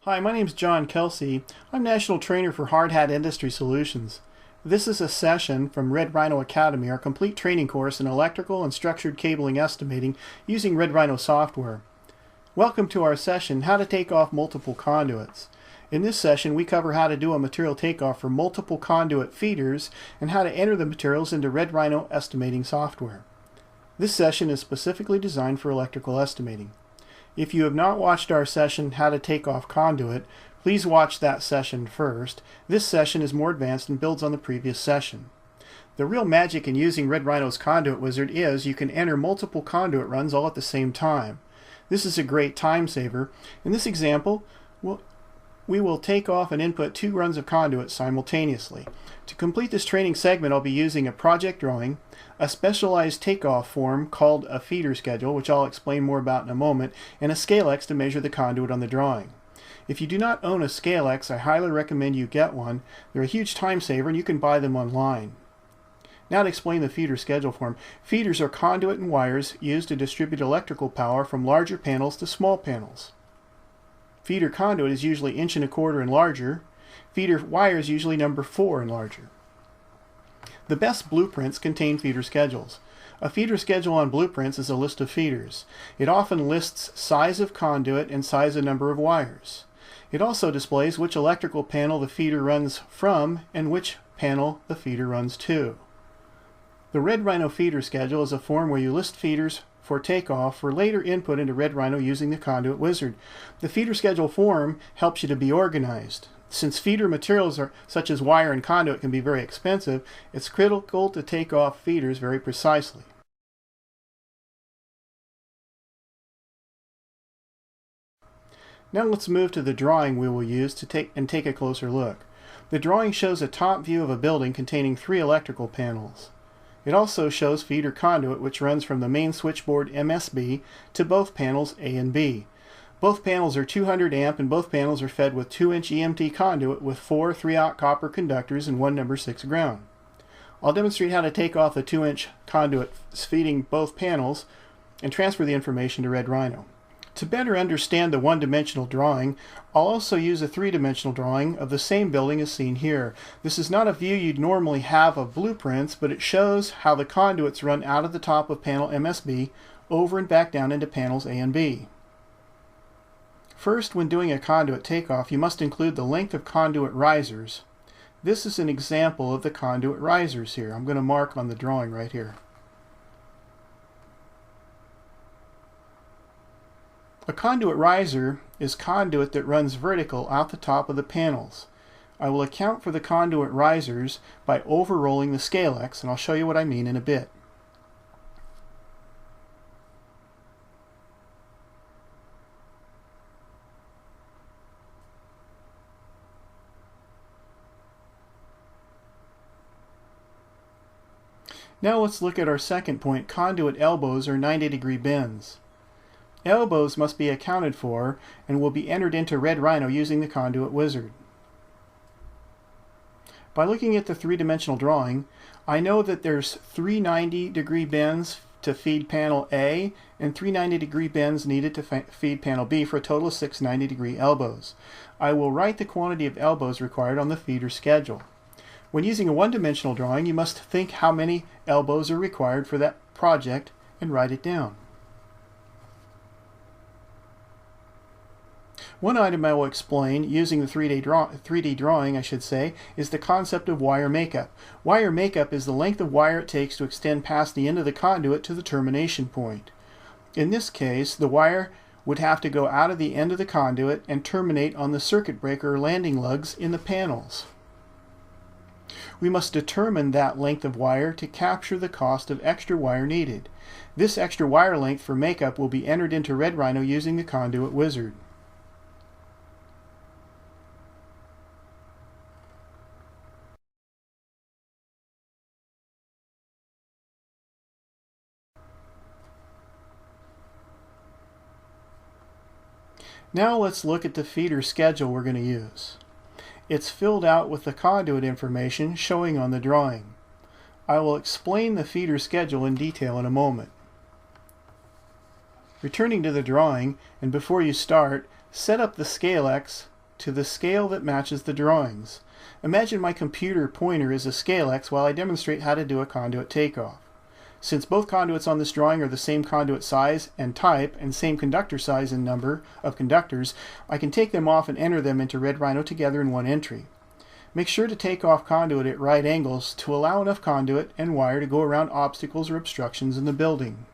Hi, my name is John Kelsey. I'm National Trainer for Hard Hat Industry Solutions. This is a session from Red Rhino Academy, our complete training course in electrical and structured cabling estimating using Red Rhino software. Welcome to our session, How to Take Off Multiple Conduits. In this session, we cover how to do a material takeoff for multiple conduit feeders and how to enter the materials into Red Rhino estimating software. This session is specifically designed for electrical estimating. If you have not watched our session, How to Take Off Conduit, please watch that session first. This session is more advanced and builds on the previous session. The real magic in using Red Rhino's Conduit Wizard is you can enter multiple conduit runs all at the same time. This is a great time saver. In this example, we will take off and input 2 runs of conduit simultaneously. To complete this training segment, I'll be using a project drawing, a specialized takeoff form called a feeder schedule, which I'll explain more about in a moment, and a ScaleX to measure the conduit on the drawing. If you do not own a ScaleX, I highly recommend you get one. They're a huge time saver and you can buy them online. Now to explain the feeder schedule form. Feeders are conduit and wires used to distribute electrical power from larger panels to small panels. Feeder conduit is usually 1 1/4 and larger. Feeder wire is usually number 4 and larger. The best blueprints contain feeder schedules. A feeder schedule on blueprints is a list of feeders. It often lists size of conduit and size of number of wires. It also displays which electrical panel the feeder runs from and which panel the feeder runs to. The Red Rhino feeder schedule is a form where you list feeders for takeoff for later input into Red Rhino using the Conduit Wizard. The feeder schedule form helps you to be organized. Since feeder materials such as wire and conduit can be very expensive, it's critical to take off feeders very precisely. Now let's move to the drawing we will use to take a closer look. The drawing shows a top view of a building containing 3 electrical panels. It also shows feeder conduit, which runs from the main switchboard MSB to both panels A and B. Both panels are 200 amp and both panels are fed with 2-inch EMT conduit with 4 3/0 copper conductors and 1 number 6 ground. I'll demonstrate how to take off the 2-inch conduit feeding both panels and transfer the information to Red Rhino. To better understand the one-dimensional drawing, I'll also use a 3-dimensional drawing of the same building as seen here. This is not a view you'd normally have of blueprints, but it shows how the conduits run out of the top of panel MSB over and back down into panels A and B. First, when doing a conduit takeoff, you must include the length of conduit risers. This is an example of the conduit risers here. I'm going to mark on the drawing right here. A conduit riser is conduit that runs vertical out the top of the panels. I will account for the conduit risers by overrolling the ScaleX, and I'll show you what I mean in a bit. Now let's look at our second point. Conduit elbows are 90-degree bends. Elbows must be accounted for and will be entered into Red Rhino using the Conduit Wizard. By looking at the 3-dimensional drawing, I know that there's 3 90-degree bends to feed panel A and 3 90-degree bends needed to feed panel B for a total of 6 90-degree elbows. I will write the quantity of elbows required on the feeder schedule. When using a one-dimensional drawing, you must think how many elbows are required for that project and write it down. One item I will explain using the 3D drawing, is the concept of wire makeup. Wire makeup is the length of wire it takes to extend past the end of the conduit to the termination point. In this case, the wire would have to go out of the end of the conduit and terminate on the circuit breaker or landing lugs in the panels. We must determine that length of wire to capture the cost of extra wire needed. This extra wire length for makeup will be entered into Red Rhino using the Conduit Wizard. Now let's look at the feeder schedule we're going to use. It's filled out with the conduit information showing on the drawing. I will explain the feeder schedule in detail in a moment. Returning to the drawing, and before you start, set up the ScaleX to the scale that matches the drawings. Imagine my computer pointer is a scale X while I demonstrate how to do a conduit takeoff. Since both conduits on this drawing are the same conduit size and type and same conductor size and number of conductors, I can take them off and enter them into Red Rhino together in one entry. Make sure to take off conduit at right angles to allow enough conduit and wire to go around obstacles or obstructions in the building.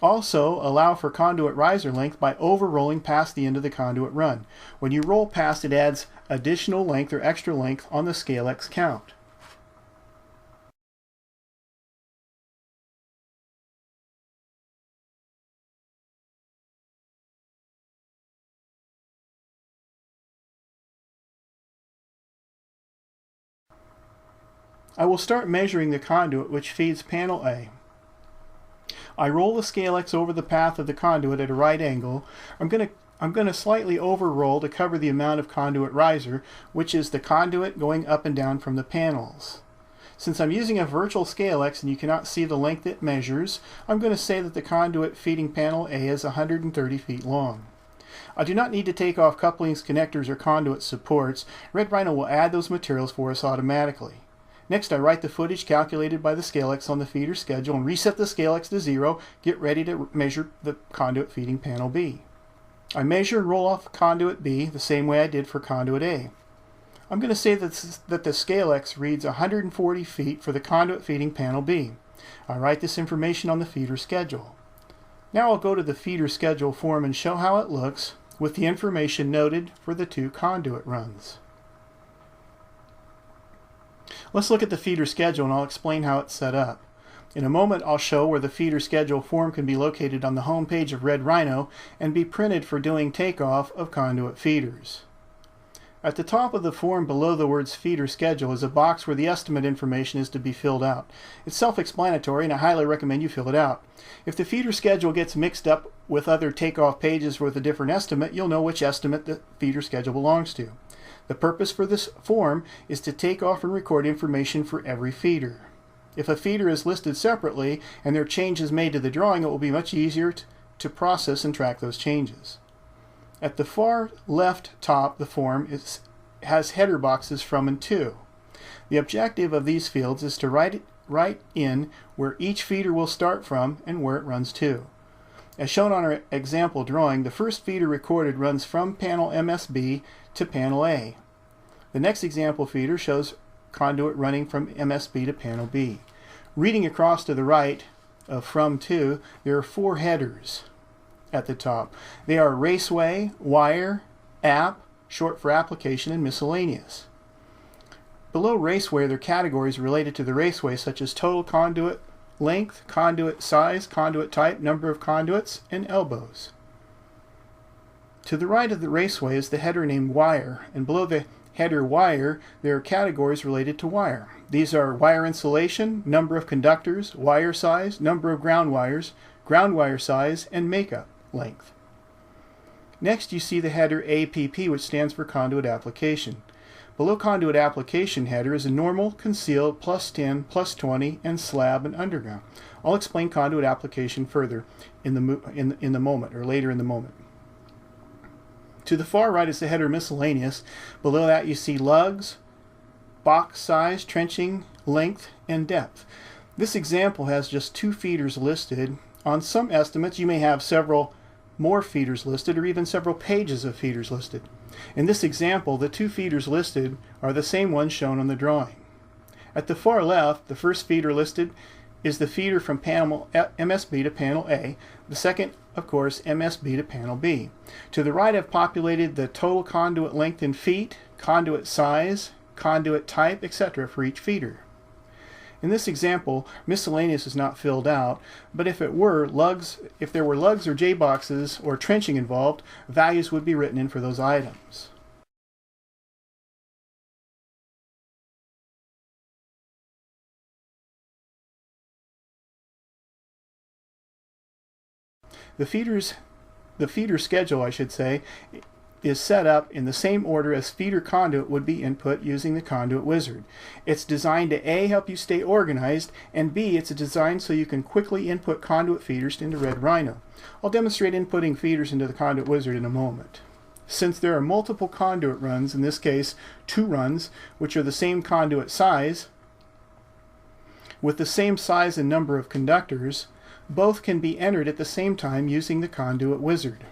Also, allow for conduit riser length by over-rolling past the end of the conduit run. When you roll past, it adds additional length or extra length on the scale X count. I will start measuring the conduit which feeds panel A. I roll the scale X over the path of the conduit at a right angle. I'm going to slightly over-roll to cover the amount of conduit riser, which is the conduit going up and down from the panels. Since I'm using a virtual scale X and you cannot see the length it measures, I'm going to say that the conduit feeding panel A is 130 feet long. I do not need to take off couplings, connectors, or conduit supports. Red Rhino will add those materials for us automatically. Next, I write the footage calculated by the scale X on the feeder schedule and reset the scale X to 0. Get ready to measure the conduit feeding panel B. I measure and roll off conduit B the same way I did for conduit A. I'm going to say that the scale X reads 140 feet for the conduit feeding panel B. I write this information on the feeder schedule. Now I'll go to the feeder schedule form and show how it looks with the information noted for the two conduit runs. Let's look at the feeder schedule and I'll explain how it's set up. In a moment I'll show where the feeder schedule form can be located on the home page of Red Rhino and be printed for doing takeoff of conduit feeders. At the top of the form below the words feeder schedule is a box where the estimate information is to be filled out. It's self-explanatory and I highly recommend you fill it out. If the feeder schedule gets mixed up with other takeoff pages with a different estimate, you'll know which estimate the feeder schedule belongs to. The purpose for this form is to take off and record information for every feeder. If a feeder is listed separately and there are changes made to the drawing, it will be much easier to process and track those changes. At the far left top, the form has header boxes from and to. The objective of these fields is to write in where each feeder will start from and where it runs to. As shown on our example drawing, the first feeder recorded runs from panel MSB to panel A. The next example feeder shows conduit running from MSB to panel B. Reading across to the right of from to, there are 4 headers at the top. They are Raceway, Wire, App, short for Application, and Miscellaneous. Below Raceway, there are categories related to the raceway such as total conduit length, conduit size, conduit type, number of conduits, and elbows. To the right of the raceway is the header named Wire, and below the header Wire there are categories related to wire. These are wire insulation, number of conductors, wire size, number of ground wires, ground wire size, and makeup length. Next you see the header APP, which stands for Conduit Application. Below Conduit Application header is a normal, concealed, +10, +20, and slab and underground. I'll explain Conduit Application further in the moment, or later in the moment. To the far right is the header Miscellaneous. Below that you see lugs, box size, trenching, length, and depth. This example has just 2 feeders listed. On some estimates you may have several more feeders listed or even several pages of feeders listed. In this example, the 2 feeders listed are the same ones shown on the drawing. At the far left, the first feeder listed is the feeder from panel MSB to panel A. The second, of course, MSB to panel B. To the right, I've populated the total conduit length in feet, conduit size, conduit type, etc. for each feeder. In this example, miscellaneous is not filled out, but if there were lugs or J-boxes or trenching involved, values would be written in for those items. The feeder schedule, I should say, is set up in the same order as feeder conduit would be input using the Conduit Wizard. It's designed to A, help you stay organized, and B, it's designed so you can quickly input conduit feeders into Red Rhino. I'll demonstrate inputting feeders into the Conduit Wizard in a moment. Since there are multiple conduit runs, in this case 2 runs, which are the same conduit size, with the same size and number of conductors, both can be entered at the same time using the Conduit Wizard.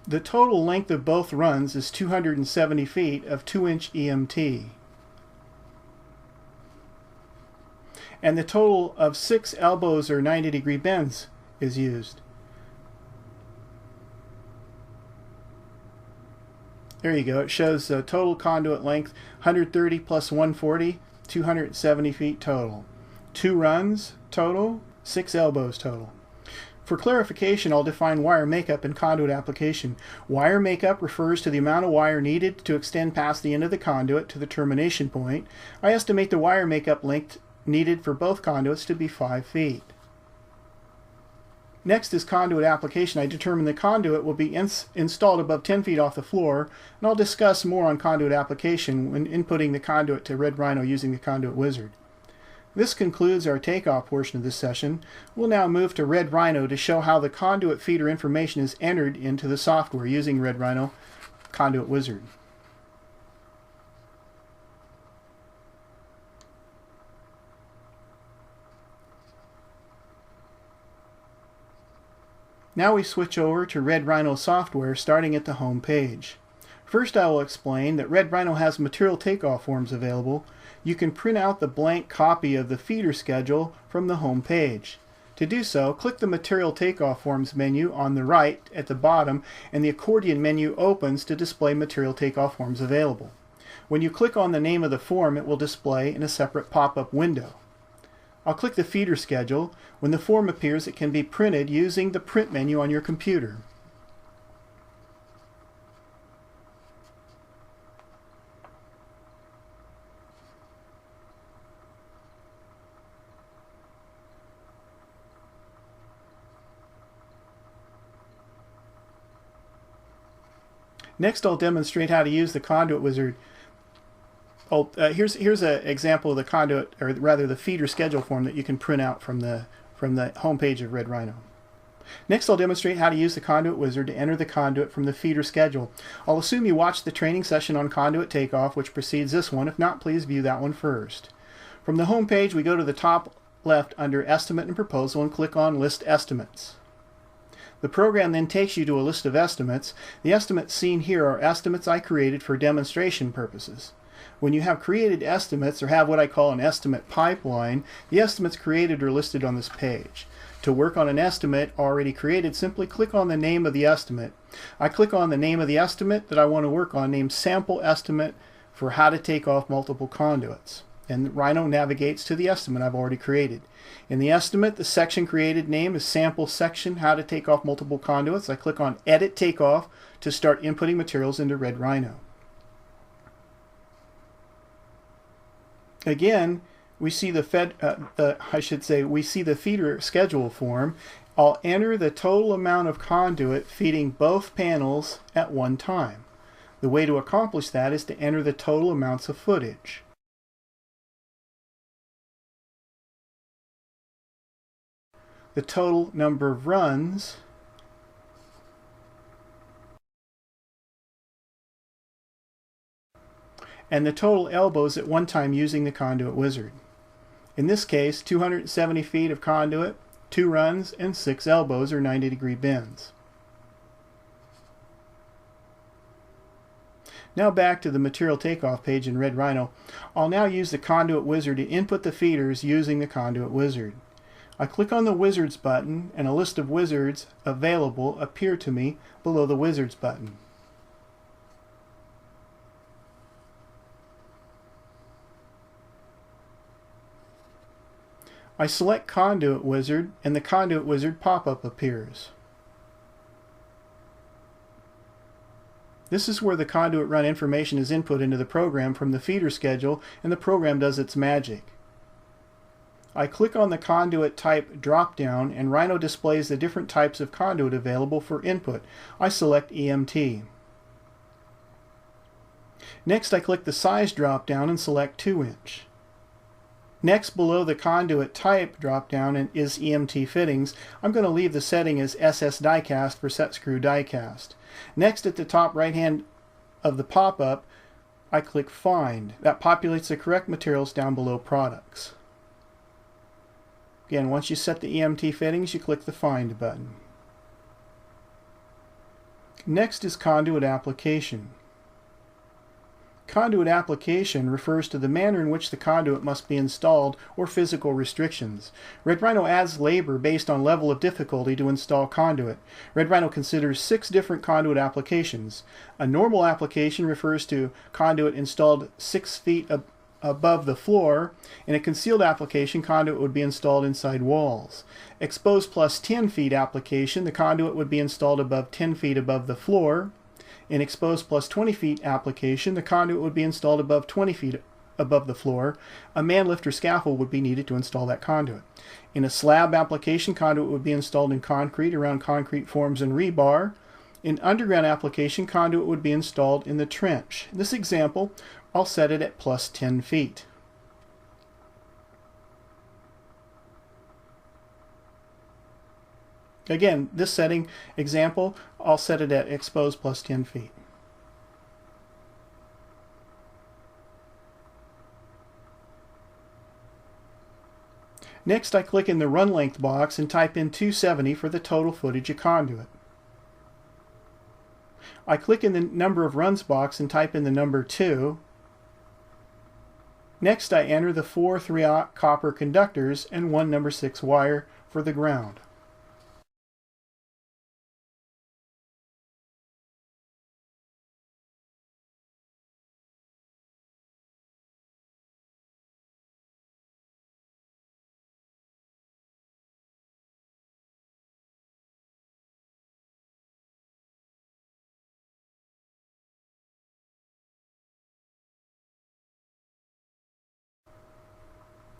The total length of both runs is 270 feet of 2-inch EMT. And the total of 6 elbows or 90-degree bends is used. There you go. It shows the total conduit length, 130 plus 140, 270 feet total. 2 runs total, 6 elbows total. For clarification, I'll define wire makeup in Conduit Application. Wire makeup refers to the amount of wire needed to extend past the end of the conduit to the termination point. I estimate the wire makeup length needed for both conduits to be 5 feet. Next is Conduit Application. I determine the conduit will be installed above 10 feet off the floor, and I'll discuss more on Conduit Application when inputting the conduit to Red Rhino using the Conduit Wizard. This concludes our takeoff portion of this session. We'll now move to Red Rhino to show how the conduit feeder information is entered into the software using Red Rhino Conduit Wizard. Now we switch over to Red Rhino software, starting at the home page. First, I will explain that Red Rhino has material takeoff forms available. You can print out the blank copy of the feeder schedule from the home page. To do so, click the Material Takeoff Forms menu on the right at the bottom, and the accordion menu opens to display material takeoff forms available. When you click on the name of the form, it will display in a separate pop-up window. I'll click the feeder schedule. When the form appears, it can be printed using the print menu on your computer. Next, I'll demonstrate how to use the Conduit Wizard. Here's an example of the conduit, or rather the feeder schedule form that you can print out from the home page of Red Rhino. Next, I'll demonstrate how to use the Conduit Wizard to enter the conduit from the feeder schedule. I'll assume you watched the training session on Conduit Takeoff, which precedes this one. If not, please view that one first. From the home page, we go to the top left under Estimate and Proposal and click on List Estimates. The program then takes you to a list of estimates. The estimates seen here are estimates I created for demonstration purposes. When you have created estimates, or have what I call an estimate pipeline, the estimates created are listed on this page. To work on an estimate already created, simply click on the name of the estimate. I click on the name of the estimate that I want to work on, named Sample Estimate for How to Take Off Multiple Conduits. And Rhino navigates to the estimate I've already created. In the estimate, the section created name is Sample Section How to Take Off Multiple Conduits. I click on Edit Takeoff to start inputting materials into Red Rhino. Again, we see the feeder schedule form. I'll enter the total amount of conduit feeding both panels at one time. The way to accomplish that is to enter the total amounts of footage. The total number of runs, and the total elbows at one time using the Conduit Wizard. In this case, 270 feet of conduit, 2 runs, and 6 elbows or 90-degree bends. Now back to the Material Takeoff page in Red Rhino. I'll now use the Conduit Wizard to input the feeders using the Conduit Wizard. I click on the Wizards button, and a list of wizards available appear to me below the Wizards button. I select Conduit Wizard, and the Conduit Wizard pop-up appears. This is where the conduit run information is input into the program from the feeder schedule, and the program does its magic. I click on the conduit type drop-down, and Rhino displays the different types of conduit available for input. I select EMT. Next, I click the size drop-down and select 2-inch. Next, below the conduit type drop-down is EMT fittings. I'm going to leave the setting as SS diecast for set screw diecast. Next, at the top right-hand of the pop-up, I click Find. That populates the correct materials down below Products. Again, once you set the EMT fittings, you click the Find button. Next is Conduit Application. Conduit Application refers to the manner in which the conduit must be installed or physical restrictions. Red Rhino adds labor based on level of difficulty to install conduit. Red Rhino considers 6 different conduit applications. A normal application refers to conduit installed 6 feet above the floor. In a concealed application, conduit would be installed inside walls. Exposed plus 10 feet application, the conduit would be installed above 10 feet above the floor. In exposed plus 20 feet application, the conduit would be installed above 20 feet above the floor. A man lift or scaffold would be needed to install that conduit. In a slab application, conduit would be installed in concrete around concrete forms and rebar. In underground application, conduit would be installed in the trench. In this example, I'll set it at plus 10 feet. Again, this setting example, I'll set it at exposed plus 10 feet. Next, I click in the run length box and type in 270 for the total footage of conduit. I click in the number of runs box and type in the number 2. Next, I enter the 4 3/0 copper conductors and 1 number 6 wire for the ground.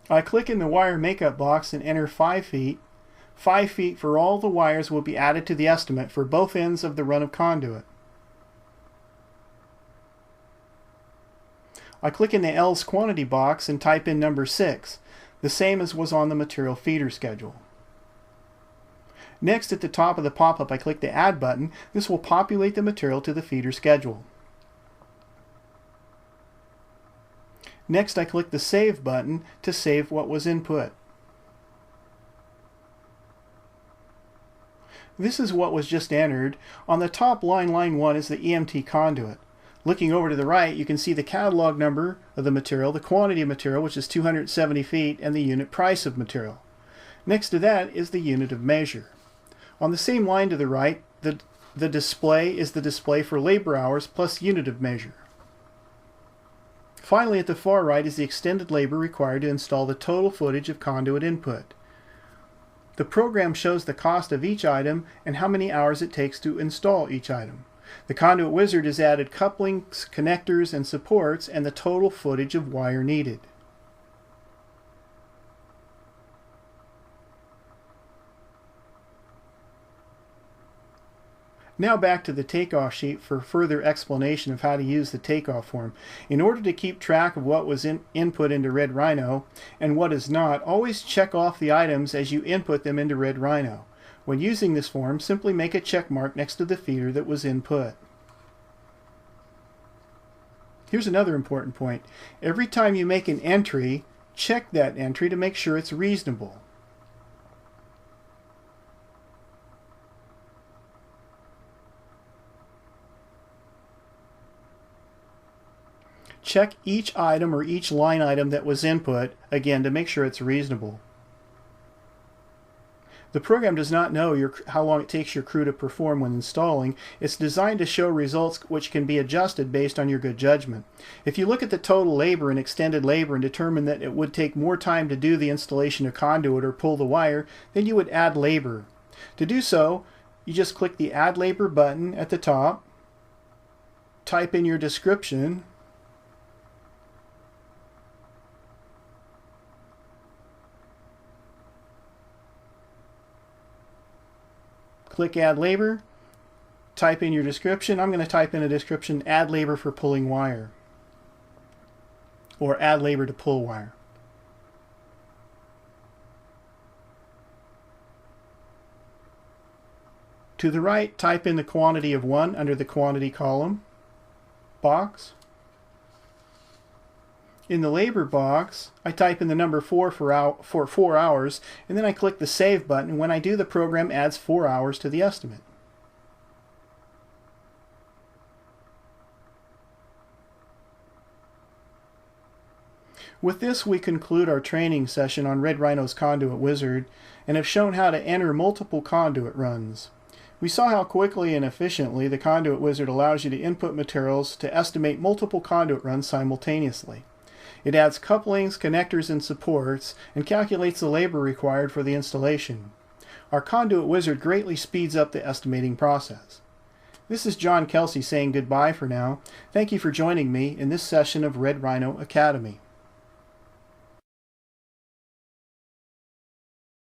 I click in the wire makeup box and enter 5 feet. 5 feet for all the wires will be added to the estimate for both ends of the run of conduit. I click in the L's quantity box and type in number 6, the same as was on the material feeder schedule. Next, at the top of the pop-up, I click the Add button. This will populate the material to the feeder schedule. Next, I click the Save button to save what was input. This is what was just entered. On the top line, line 1, is the EMT conduit. Looking over to the right, you can see the catalog number of the material, the quantity of material, which is 270 feet, and the unit price of material. Next to that is the unit of measure. On the same line to the right, the display is the display for labor hours plus unit of measure. Finally, at the far right is the extended labor required to install the total footage of conduit input. The program shows the cost of each item and how many hours it takes to install each item. The Conduit Wizard has added couplings, connectors, and supports, and the total footage of wire needed. Now back to the Takeoff sheet for further explanation of how to use the Takeoff form. In order to keep track of what was input into Red Rhino and what is not, always check off the items as you input them into Red Rhino. When using this form, simply make a check mark next to the feeder that was input. Here's another important point. Every time you make an entry, check that entry to make sure it's reasonable. Check each item or each line item that was input, again, to make sure it's reasonable. The program does not know how long it takes your crew to perform when installing. It's designed to show results which can be adjusted based on your good judgment. If you look at the total labor and extended labor and determine that it would take more time to do the installation of conduit or pull the wire, then you would add labor. To do so, you just click the Add Labor button at the top, type in your description, click Add Labor, type in your description. I'm going to type in a description, Add Labor for pulling wire. or add labor to pull wire. To the right, type in the quantity of 1 under the quantity column box. In the labor box, I type in the number 4 for 4 hours, and then I click the Save button, and when I do, the program adds 4 hours to the estimate. With this, we conclude our training session on Red Rhino's Conduit Wizard and have shown how to enter multiple conduit runs. We saw how quickly and efficiently the Conduit Wizard allows you to input materials to estimate multiple conduit runs simultaneously. It adds couplings, connectors, and supports, and calculates the labor required for the installation. Our Conduit Wizard greatly speeds up the estimating process. This is John Kelsey saying goodbye for now. Thank you for joining me in this session of Red Rhino Academy.